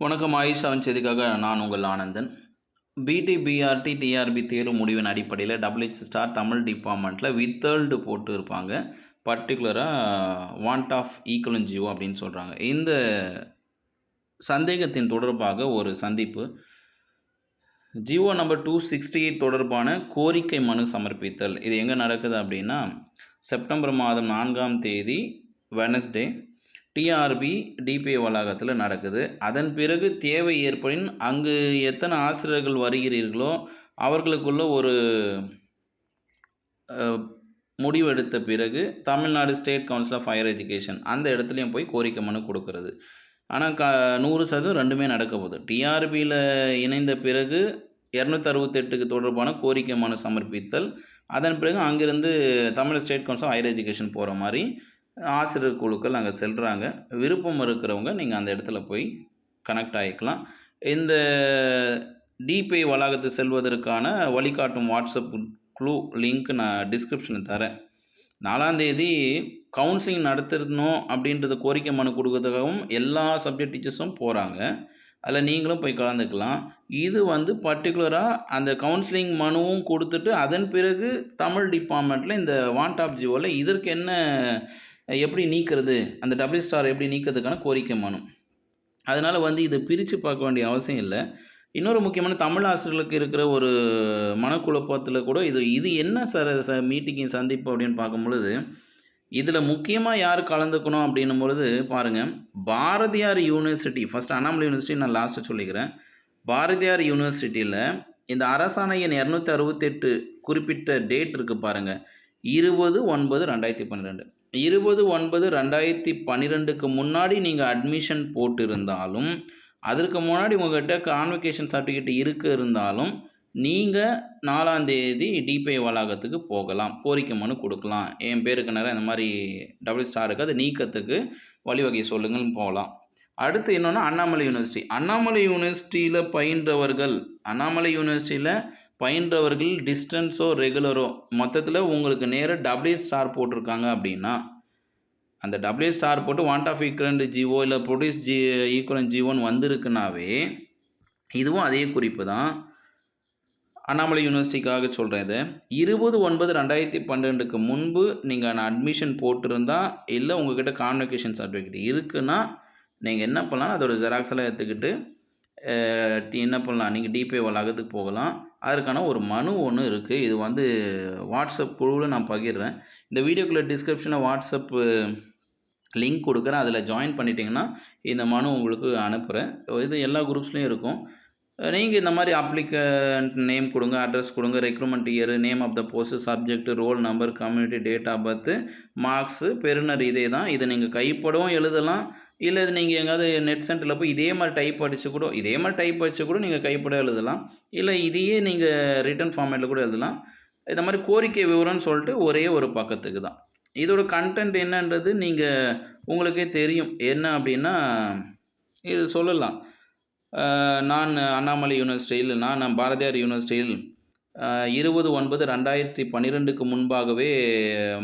வணக்கம் ஆயுஷ் அவன் செய்திக்காக நான் உங்கள் ஆனந்தன். பிடி, பிஆர்டி, டிஆர்பி தேர்வு முடிவின் அடிப்படையில் டபிள்யூஹெச் ஸ்டார் தமிழ் டிபார்ட்மெண்ட்டில் வித்தல்டு போட்டு இருப்பாங்க. பர்டிகுலராக வாண்ட் ஆஃப் ஈக்குவலன் ஜியோ அப்படின்னு சொல்கிறாங்க. இந்த சந்தேகத்தின் தொடர்பாக ஒரு சந்திப்பு. ஜியோ நம்பர் 268 தொடர்பான கோரிக்கை மனு சமர்ப்பித்தல். இது எங்கே நடக்குது அப்படின்னா, செப்டம்பர் மாதம் 4ஆம் தேதி வெனஸ்டே டிஆர்பி டிபிஏ வளாகத்தில் நடக்குது. அதன் பிறகு தேவை ஏற்படின் அங்கு எத்தனை ஆசிரியர்கள் வருகிறீர்களோ அவர்களுக்குள்ள ஒரு முடிவெடுத்த பிறகு Tamil Nadu state council of higher education அந்த இடத்துலையும் போய் கோரிக்கை மனு கொடுக்கறது. ஆனால் 100% ரெண்டுமே நடக்க போகுது. டிஆர்பியில் இணைந்த பிறகு 268க்கு தொடர்பான கோரிக்கை மனு சமர்ப்பித்தல், அதன் பிறகு அங்கிருந்து Tamil state council of higher education போகிற மாதிரி ஆசிரியர் குழுக்கள் அங்கே செல்கிறாங்க. விருப்பம் இருக்கிறவங்க நீங்கள் அந்த இடத்துல போய் கனெக்ட் ஆகிக்கலாம். இந்த டிபிஐ வளாகத்து செல்வதற்கான வழிகாட்டும் வாட்ஸ்அப் க்ளூ லிங்க் நான் டிஸ்கிரிப்ஷனில் தரேன். 4ஆம் தேதி கவுன்சிலிங் நடத்தணும் அப்படின்றத கோரிக்கை மனு கொடுக்கறதுக்காகவும் எல்லா சப்ஜெக்ட் டீச்சர்ஸும் போகிறாங்க. அதில் நீங்களும் போய் கலந்துக்கலாம். இது பர்டிகுலராக அந்த கவுன்சிலிங் மனுவும் கொடுத்துட்டு அதன் பிறகு தமிழ் டிபார்ட்மெண்ட்டில் இந்த வாண்ட் ஆஃப் ஜியோவில் இதற்கு என்ன எப்படி நீக்கிறது, அந்த டபிள்யூ ஸ்டார் எப்படி நீக்கிறதுக்கான கோரிக்கை மனு. அதனால் இதை பிரித்து பார்க்க வேண்டிய அவசியம் இல்லை. இன்னொரு முக்கியமான தமிழ் ஆசிரியர்களுக்கு இருக்கிற ஒரு மனக்குழப்பத்தில் கூட இது என்ன மீட்டிங் சந்திப்பு அப்படின்னு பார்க்கும் பொழுது, இதில் முக்கியமாக யார் கலந்துக்கணும் அப்படின்னும் பொழுது பாருங்கள், Bharathiyar university, first Annamalai university நான் லாஸ்ட்டு சொல்லிக்கிறேன். பாரதியார் யூனிவர்சிட்டியில் இந்த அரசாணை எண் 268 குறிப்பிட்ட டேட் இருக்குது பாருங்கள், 20/9/2012. 20/9/2012க்கு முன்னாடி நீங்கள் அட்மிஷன் போட்டு இருந்தாலும், அதற்கு முன்னாடி உங்கள்கிட்ட கான்வகேஷன் சர்டிஃபிகேட் இருந்தாலும் நீங்கள் 4ஆம் தேதி டிபிஐ வளாகத்துக்கு போகலாம், கோரிக்கை மனு கொடுக்கலாம். என் பேருக்கு நேரம் இந்த மாதிரி டபுள் ஸ்டாருக்கு அது நீக்கத்துக்கு வழிவகை சொல்லுங்கள்னு போகலாம். அடுத்து என்னென்னா அண்ணாமலை யூனிவர்சிட்டி. அண்ணாமலை யூனிவர்சிட்டியில் பயின்றவர்கள் டிஸ்டன்ஸோ ரெகுலரோ மொத்தத்தில் உங்களுக்கு நேராக டபிள்யூ ஸ்டார் போட்டிருக்காங்க அப்படின்னா, அந்த டபிள்யூ ஸ்டார் போட்டு வாண்ட் ஆஃப் ஈக்குவலன்ட் ஜிஓ இல்லை ப்ரொடியூஸ் ஈக்குவலன்ட் ஜிஓன்னு வந்திருக்குனாவே இதுவும் அதே குறிப்பு தான். அண்ணாமலை யூனிவர்சிட்டிக்காக சொல்கிறேன். இது 20/9/2012க்கு முன்பு நீங்கள் அட்மிஷன் போட்டிருந்தா, இல்லை உங்கள்கிட்ட கான்வகேஷன் சர்டிஃபிகேட் இருக்குன்னா நீங்கள் என்ன பண்ணலாம், அதோட ஜெராக்ஸெல்லாம் எடுத்துக்கிட்டு என்ன பண்ணலாம், நீங்கள் டிபிஐ வளாகத்துக்கு போகலாம். அதற்கான ஒரு மனு ஒன்று இருக்குது. இது வாட்ஸ்அப் குழுவில் நான் பகிர்றேன். இந்த வீடியோக்குள்ளே டிஸ்கிரிப்ஷனில் வாட்ஸ்அப் லிங்க் கொடுக்குறேன். அதில் ஜாயின் பண்ணிட்டீங்கன்னா இந்த மனு உங்களுக்கு அனுப்புகிறேன். இது எல்லா குரூப்ஸ்லேயும் இருக்கும். நீங்கள் இந்த மாதிரி அப்ளிகண்ட் நேம் கொடுங்க, அட்ரஸ் கொடுங்க, recruitment year, name of the post, subject, roll number, community, date of birth, marks, பெறுநர் இதே தான். இதை நீங்கள் கைப்படவும் எழுதலாம், இல்லை இது நீங்கள் எங்கேயாவது நெட் சென்டரில் போய் இதே மாதிரி டைப் அடித்து கூட நீங்கள் கைப்பட எழுதலாம். இல்லை இதையே நீங்கள் ரிட்டன் ஃபார்மேட்டில் கூட எழுதலாம். இந்த மாதிரி கோரிக்கை விவரம்னு சொல்லிட்டு ஒரே ஒரு பக்கத்துக்கு தான். இதோட கண்டென்ட் என்னன்றது நீங்கள் உங்களுக்கே தெரியும். என்ன அப்படின்னா, இது சொல்லலாம், நான் அண்ணாமலை யூனிவர்சிட்டியில், நான் பாரதியார் யூனிவர்சிட்டியில் 20/9/2012க்கு முன்பாகவே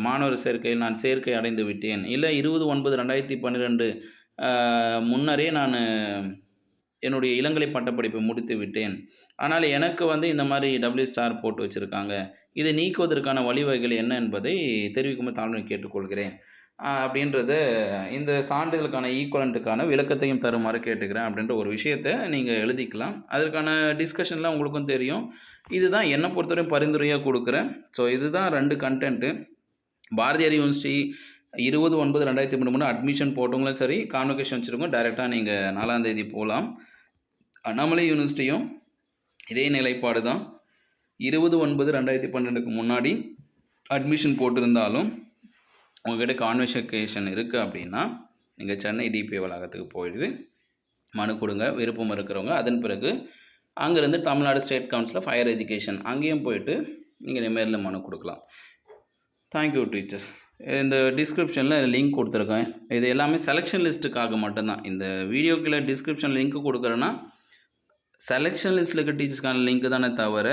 மாணவர் சேர்க்கையில் நான் சேர்க்கை அடைந்து விட்டேன். இல்லை 20/9/2012 முன்னரே நான் என்னுடைய இளங்கலை பட்டப்படிப்பை முடித்து விட்டேன். ஆனால் எனக்கு இந்த மாதிரி டபிள்யூ ஸ்டார் போட்டு வச்சுருக்காங்க. இதை நீக்குவதற்கான வழிவகைகள் என்ன என்பதை தெரிவிக்கும்போது தாழ்மை கேட்டுக்கொள்கிறேன் அப்படின்றத இந்த சான்றிதழுக்கான ஈக்குவலண்ட்டுக்கான விளக்கத்தையும் தருமாறு கேட்டுக்கிறேன் அப்படின்ற ஒரு விஷயத்தை நீங்கள் எழுதிக்கலாம். அதற்கான டிஸ்கஷன்லாம் உங்களுக்கும் தெரியும். இதுதான் என்னை பொறுத்தவரையும் பரிந்துரையாக கொடுக்குறேன். ஸோ இதுதான் 2 கண்டென்ட்டு. பாரதியார் யூனிவர்சிட்டி 20/9/2013 அட்மிஷன் போட்டவங்களும் சரி, கான்வகேஷன் வச்சுருக்கோம், டைரெக்டாக நீங்கள் 4ஆம் தேதி போகலாம். அண்ணாமலை யூனிவர்சிட்டியும் இதே நிலைப்பாடு தான். 20/9/2012க்கு முன்னாடி அட்மிஷன் போட்டிருந்தாலும் உங்கள்கிட்ட கான்வகேஷன் இருக்குது அப்படின்னா நீங்கள் சென்னை டிபிஐ வளாகத்துக்கு போயிட்டு மனு கொடுங்க, விருப்பம் இருக்கிறவங்க. அதன் பிறகு அங்கேருந்து Tamil Nadu state council of higher education அங்கேயும் போயிட்டு நீங்கள் நேரில் மனு கொடுக்கலாம். Thank you teachers. இந்த டிஸ்கிரிப்ஷனில் லிங்க் கொடுத்துருக்கேன். இது எல்லாமே செலெக்ஷன் லிஸ்ட்டுக்காக மட்டும்தான். இந்த வீடியோக்குள்ளே டிஸ்கிரிப்ஷன் லிங்க் கொடுக்குறேன்னா செலெக்ஷன் லிஸ்ட்டில் இருக்க டீச்சர்ஸ்க்கான லிங்க்கு தானே தவிர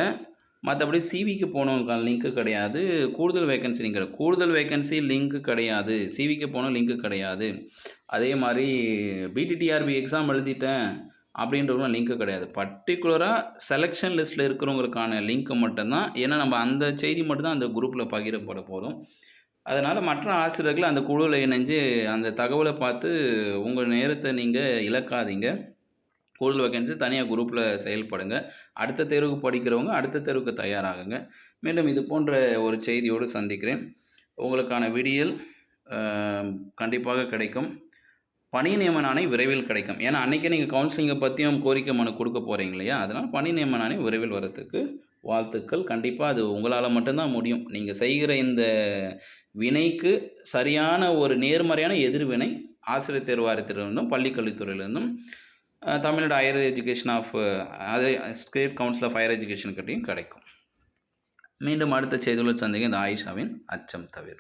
மற்றபடி சிவிக்கு போனவங்களுக்கான லிங்க்கு கிடையாது. கூடுதல் வேக்கன்சி லிங்க்கு கிடையாது. சிவிக்கு போன லிங்க்கு கிடையாது. அதே மாதிரி பிடிடிஆர்பி எக்ஸாம் எழுதிட்டேன், அப்படின்ற லிங்க்கு கிடையாது. பர்ட்டிகுலராக செலெக்ஷன் லிஸ்ட்டில் இருக்கிறவங்களுக்கான லிங்க்கு மட்டும்தான். ஏன்னா நம்ம அந்த செய்தி மட்டும்தான் அந்த குரூப்பில் பகிரப்பட போதும். அதனால் மற்ற ஆசிரியர்கள் அந்த குழுவில் இணைஞ்சு அந்த தகவலை பார்த்து உங்கள் நேரத்தை நீங்கள் இழக்காதீங்க. கூடுதல் வேகன்சி தனியாக குரூப்பில் செயல்படுங்க. அடுத்த தேர்வுக்கு படிக்கிறவங்க அடுத்த தேர்வுக்கு தயாராகுங்க. மீண்டும் இது போன்ற ஒரு செய்தியோடு சந்திக்கிறேன். உங்களுக்கான விடியல் கண்டிப்பாக கிடைக்கும். பணி நியமன ஆணை விரைவில் கிடைக்கும். ஏன்னா அன்றைக்கே நீங்கள் கவுன்சிலிங்கை பற்றியும் கோரிக்கை மனு கொடுக்க போகிறீங்க இல்லையா? அதனால் பணி நியமன ஆணை விரைவில் வரத்துக்கு வாழ்த்துக்கள். கண்டிப்பாக அது உங்களால் மட்டும்தான் முடியும். நீங்கள் செய்கிற இந்த வினைக்கு சரியான ஒரு நேர்மறையான எதிர்வினை ஆசிரியர் தேர்வு வாரியத்திலிருந்தும் பள்ளிக்கல்வித்துறையிலிருந்தும் தமிழ்நாடு ஹையர் எஜுகேஷன் ஆஃப் அது state council of higher education கிட்டையும் கிடைக்கும். மீண்டும் அடுத்த செய்தியுடன் சந்திக்க இந்த ஆயிஷாவின் அச்சம் தவிர.